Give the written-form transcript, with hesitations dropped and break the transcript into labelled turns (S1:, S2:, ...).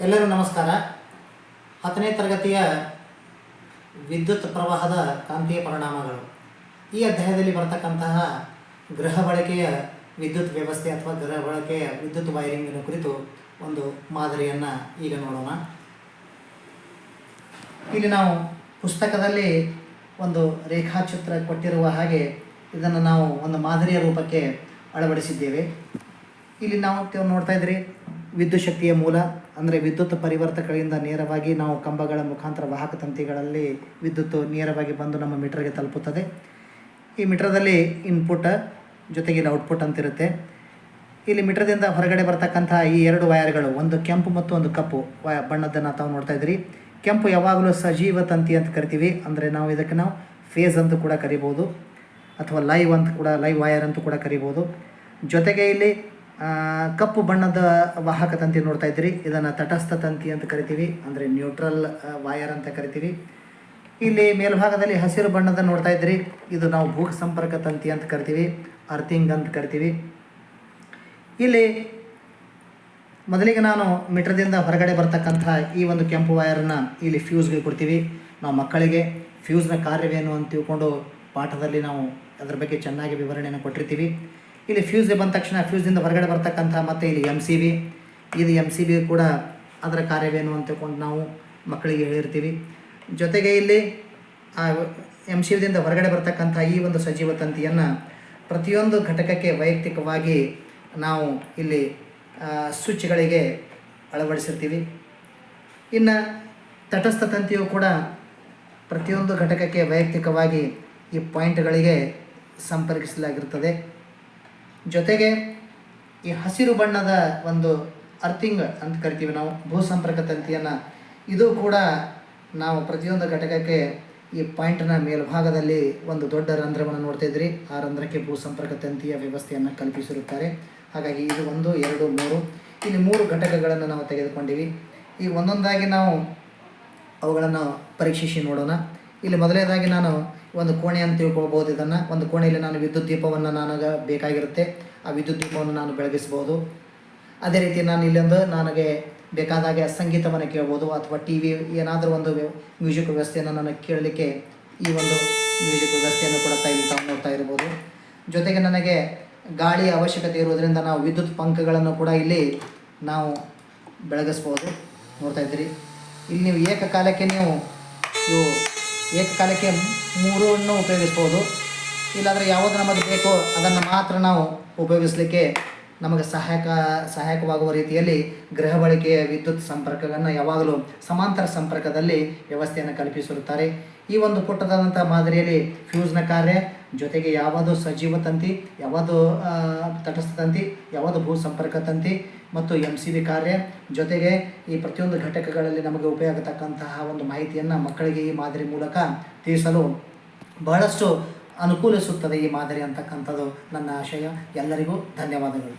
S1: ಎಲ್ಲರಿಗೂ ನಮಸ್ಕಾರ. 10ನೇ ತರಗತಿಯ ವಿದ್ಯುತ್ ಪ್ರವಾಹದ ಕಾಂತೀಯ ಪರಿಣಾಮಗಳು ಈ ಅಧ್ಯಾಯದಲ್ಲಿ ಬರತಕ್ಕಂತಹ ಗೃಹ ಬಳಕೆಯ ವಿದ್ಯುತ್ ವ್ಯವಸ್ಥೆ ಅಥವಾ ಗೃಹ ಬಳಕೆಯ ವಿದ್ಯುತ್ ವೈರಿಂಗಿನ ಕುರಿತು ಒಂದು ಮಾದರಿಯನ್ನು ಈಗ ನೋಡೋಣ. ಇಲ್ಲಿ ನಾವು ಪುಸ್ತಕದಲ್ಲಿ ಒಂದು ರೇಖಾಚಿತ್ರ ಕೊಟ್ಟಿರುವ ಹಾಗೆ ಇದನ್ನು ನಾವು ಒಂದು ಮಾದರಿಯ ರೂಪಕ್ಕೆ ಅಳವಡಿಸಿದ್ದೇವೆ. ಇಲ್ಲಿ ನಾವು ನೋಡ್ತಾ ಇದ್ರಿ ವಿದ್ಯುತ್ ಶಕ್ತಿಯ ಮೂಲ ಅಂದರೆ ವಿದ್ಯುತ್ ಪರಿವರ್ತಕಗಳಿಂದ ನೇರವಾಗಿ ನಾವು ಕಂಬಗಳ ಮುಖಾಂತರ ವಾಹಕ ತಂತಿಗಳಲ್ಲಿ ವಿದ್ಯುತ್ ನೇರವಾಗಿ ಬಂದು ನಮ್ಮ ಮೀಟರ್ಗೆ ತಲುಪುತ್ತದೆ. ಈ ಮೀಟರ್ದಲ್ಲಿ ಇನ್ಪುಟ್ ಜೊತೆಗೆ ಇಲ್ಲಿ ಔಟ್ಪುಟ್ ಅಂತಿರುತ್ತೆ. ಇಲ್ಲಿ ಮೀಟರ್ದಿಂದ ಹೊರಗಡೆ ಬರ್ತಕ್ಕಂಥ ಈ ಎರಡು ವೈರ್ಗಳು, ಒಂದು ಕೆಂಪು ಮತ್ತು ಒಂದು ಕಪ್ಪು ಬಣ್ಣದ್ದನ್ನು ತಾವು ನೋಡ್ತಾ ಇದ್ರಿ. ಕೆಂಪು ಯಾವಾಗಲೂ ಸಜೀವ ತಂತಿ ಅಂತ ಕರಿತೀವಿ, ಅಂದರೆ ನಾವು ಇದಕ್ಕೆ ಫೇಸ್ ಅಂತ ಕೂಡ ಕರಿಬೋದು ಅಥವಾ ಲೈವ್ ವೈರ್ ಅಂತ ಕೂಡ ಕರಿಬೋದು. ಜೊತೆಗೆ ಇಲ್ಲಿ ಕಪ್ಪು ಬಣ್ಣದ ವಾಹಕ ತಂತಿ ನೋಡ್ತಾ ಇದ್ರಿ, ಇದನ್ನು ತಟಸ್ಥ ತಂತಿ ಅಂತ ಕರಿತೀವಿ, ಅಂದರೆ ನ್ಯೂಟ್ರಲ್ ವೈರ್ ಅಂತ ಕರಿತೀವಿ. ಇಲ್ಲಿ ಮೇಲ್ಭಾಗದಲ್ಲಿ ಹಸಿರು ಬಣ್ಣದ ನೋಡ್ತಾ ಇದ್ರಿ, ಇದು ನಾವು ಭೂ ಸಂಪರ್ಕ ತಂತಿ ಅಂತ ಕರಿತೀವಿ, ಅರ್ಥಿಂಗ್ ಅಂತ ಕರಿತೀವಿ. ಇಲ್ಲಿ ಮೊದಲಿಗೆ ನಾನು ಮೀಟರ್ದಿಂದ ಹೊರಗಡೆ ಬರ್ತಕ್ಕಂಥ ಈ ಒಂದು ಕೆಂಪು ವೈರನ್ನು ಇಲ್ಲಿ ಫ್ಯೂಸ್ಗೆ ಕೊಡ್ತೀವಿ. ನಾವು ಮಕ್ಕಳಿಗೆ ಫ್ಯೂಸ್ನ ಕಾರ್ಯವೇನು ಅಂತ ತಿಳ್ಕೊಂಡು ಪಾಠದಲ್ಲಿ ನಾವು ಅದರ ಬಗ್ಗೆ ಚೆನ್ನಾಗಿ ವಿವರಣೆಯನ್ನು ಕೊಟ್ಟಿರ್ತೀವಿ. ಇಲ್ಲಿ ಫ್ಯೂಸ್ಗೆ ಬಂದ ತಕ್ಷಣ ಫ್ಯೂಸ್ನಿಂದ ಹೊರಗಡೆ ಬರ್ತಕ್ಕಂಥ ಮತ್ತು ಇಲ್ಲಿ ಎಮ್ ಸಿ ಬಿ ಕೂಡ ಅದರ ಕಾರ್ಯವೇನು ಅಂತ ತಿಳ್ಕೊಂಡು ನಾವು ಮಕ್ಕಳಿಗೆ ಹೇಳಿರ್ತೀವಿ. ಜೊತೆಗೆ ಇಲ್ಲಿ ಎಮ್ ಸಿ ಬಿದಿಂದ ಹೊರಗಡೆ ಬರ್ತಕ್ಕಂಥ ಈ ಒಂದು ಸಜೀವ ತಂತಿಯನ್ನು ಪ್ರತಿಯೊಂದು ಘಟಕಕ್ಕೆ ವೈಯಕ್ತಿಕವಾಗಿ ನಾವು ಇಲ್ಲಿ ಸ್ವಿಚ್ಗಳಿಗೆ ಅಳವಡಿಸಿರ್ತೀವಿ. ಇನ್ನು ತಟಸ್ಥ ತಂತಿಯು ಕೂಡ ಪ್ರತಿಯೊಂದು ಘಟಕಕ್ಕೆ ವೈಯಕ್ತಿಕವಾಗಿ ಈ ಪಾಯಿಂಟ್ಗಳಿಗೆ ಸಂಪರ್ಕಿಸಲಾಗಿರ್ತದೆ. ಜೊತೆಗೆ ಈ ಹಸಿರು ಬಣ್ಣದ ಒಂದು ಅರ್ಥಿಂಗ್ ಅಂತ ಕರಿತೀವಿ ನಾವು, ಭೂ ಸಂಪರ್ಕ ತಂತಿಯನ್ನು, ಇದು ಕೂಡ ನಾವು ಪ್ರತಿಯೊಂದು ಘಟಕಕ್ಕೆ ಈ ಪಾಯಿಂಟ್ನ ಮೇಲ್ಭಾಗದಲ್ಲಿ ಒಂದು ದೊಡ್ಡ ರಂಧ್ರವನ್ನು ನೋಡ್ತಾ ಇದ್ರಿ. ಆ ರಂಧ್ರಕ್ಕೆ ಭೂ ಸಂಪರ್ಕ ತಂತಿಯ ವ್ಯವಸ್ಥೆಯನ್ನು ಕಲ್ಪಿಸಿರುತ್ತಾರೆ. ಹಾಗಾಗಿ ಇದು 1, 2, 3 ಇಲ್ಲಿ 3 ಘಟಕಗಳನ್ನು ನಾವು ತೆಗೆದುಕೊಂಡಿವಿ. ಈ ಒಂದೊಂದಾಗಿ ನಾವು ಅವುಗಳನ್ನು ಪರೀಕ್ಷಿಸಿ ನೋಡೋಣ. ಇಲ್ಲಿ ಮೊದಲನೇದಾಗಿ ನಾನು ಒಂದು ಕೋಣೆ ಅಂತ ತಿಳ್ಕೊಳ್ಬೋದು. ಇದನ್ನು ಒಂದು ಕೋಣೆಯಲ್ಲಿ ನಾನು ವಿದ್ಯುತ್ ದೀಪವನ್ನು ನನಗೆ ಬೇಕಾಗಿರುತ್ತೆ, ಆ ವಿದ್ಯುತ್ ದೀಪವನ್ನು ನಾನು ಬೆಳಗಿಸ್ಬೋದು. ಅದೇ ರೀತಿ ನಾನು ಇಲ್ಲೊಂದು ನನಗೆ ಬೇಕಾದಾಗೆ ಸಂಗೀತವನ್ನು ಕೇಳ್ಬೋದು ಅಥವಾ ಟಿ ವಿ ಏನಾದರೂ ಒಂದು ಮ್ಯೂಸಿಕ್ ವ್ಯವಸ್ಥೆಯನ್ನು ನನಗೆ ಕೇಳಲಿಕ್ಕೆ ಈ ಒಂದು ಮ್ಯೂಸಿಕ್ ವ್ಯವಸ್ಥೆಯನ್ನು ಕೂಡ ತಾವು ನೋಡ್ತಾ ಇರ್ಬೋದು. ಜೊತೆಗೆ ನನಗೆ ಗಾಳಿಯ ಅವಶ್ಯಕತೆ ಇರೋದರಿಂದ ನಾವು ವಿದ್ಯುತ್ ಪಂಖಗಳನ್ನು ಕೂಡ ಇಲ್ಲಿ ನಾವು ಬೆಳಗಿಸ್ಬೋದು. ನೋಡ್ತಾ ಇದ್ದೀರಿ, ಇಲ್ಲಿ ನೀವು ಏಕಕಾಲಕ್ಕೆ 3 ಉಪಯೋಗಿಸ್ಬೋದು. ಇಲ್ಲಾಂದರೆ ಯಾವುದು ನಮಗೆ ಬೇಕೋ ಅದನ್ನು ಮಾತ್ರ ನಾವು ಉಪಯೋಗಿಸಲಿಕ್ಕೆ ನಮಗೆ ಸಹಾಯಕವಾಗುವ ರೀತಿಯಲ್ಲಿ ಗೃಹ ಬಳಕೆಯ ವಿದ್ಯುತ್ ಸಂಪರ್ಕವನ್ನು ಯಾವಾಗಲೂ ಸಮಾಂತರ ಸಂಪರ್ಕದಲ್ಲಿ ವ್ಯವಸ್ಥೆಯನ್ನು ಕಲ್ಪಿಸಿರುತ್ತಾರೆ. ಈ ಒಂದು ಪುಟ್ಟದಾದಂಥ ಮಾದರಿಯಲ್ಲಿ ಫ್ಯೂಸ್ನ ಕಾರ್ಯ, ಜೊತೆಗೆ ಯಾವುದು ಸಜೀವ ತಂತಿ, ಯಾವುದು ತಟಸ್ಥ ತಂತಿ, ಯಾವುದು ಭೂ ಸಂಪರ್ಕ ತಂತಿ ಮತ್ತು MCB ಕಾರ್ಯ, ಜೊತೆಗೆ ಈ ಪ್ರತಿಯೊಂದು ಘಟಕಗಳಲ್ಲಿ ನಮಗೆ ಉಪಯೋಗತಕ್ಕಂತಹ ಒಂದು ಮಾಹಿತಿಯನ್ನು ಮಕ್ಕಳಿಗೆ ಈ ಮಾದರಿ ಮೂಲಕ ತಿಳಿಸಲು ಬಹಳಷ್ಟು ಅನುಕೂಲಿಸುತ್ತದೆ ಈ ಮಾದರಿ ಅಂತಕ್ಕಂಥದ್ದು ನನ್ನ ಆಶಯ. ಎಲ್ಲರಿಗೂ ಧನ್ಯವಾದಗಳು.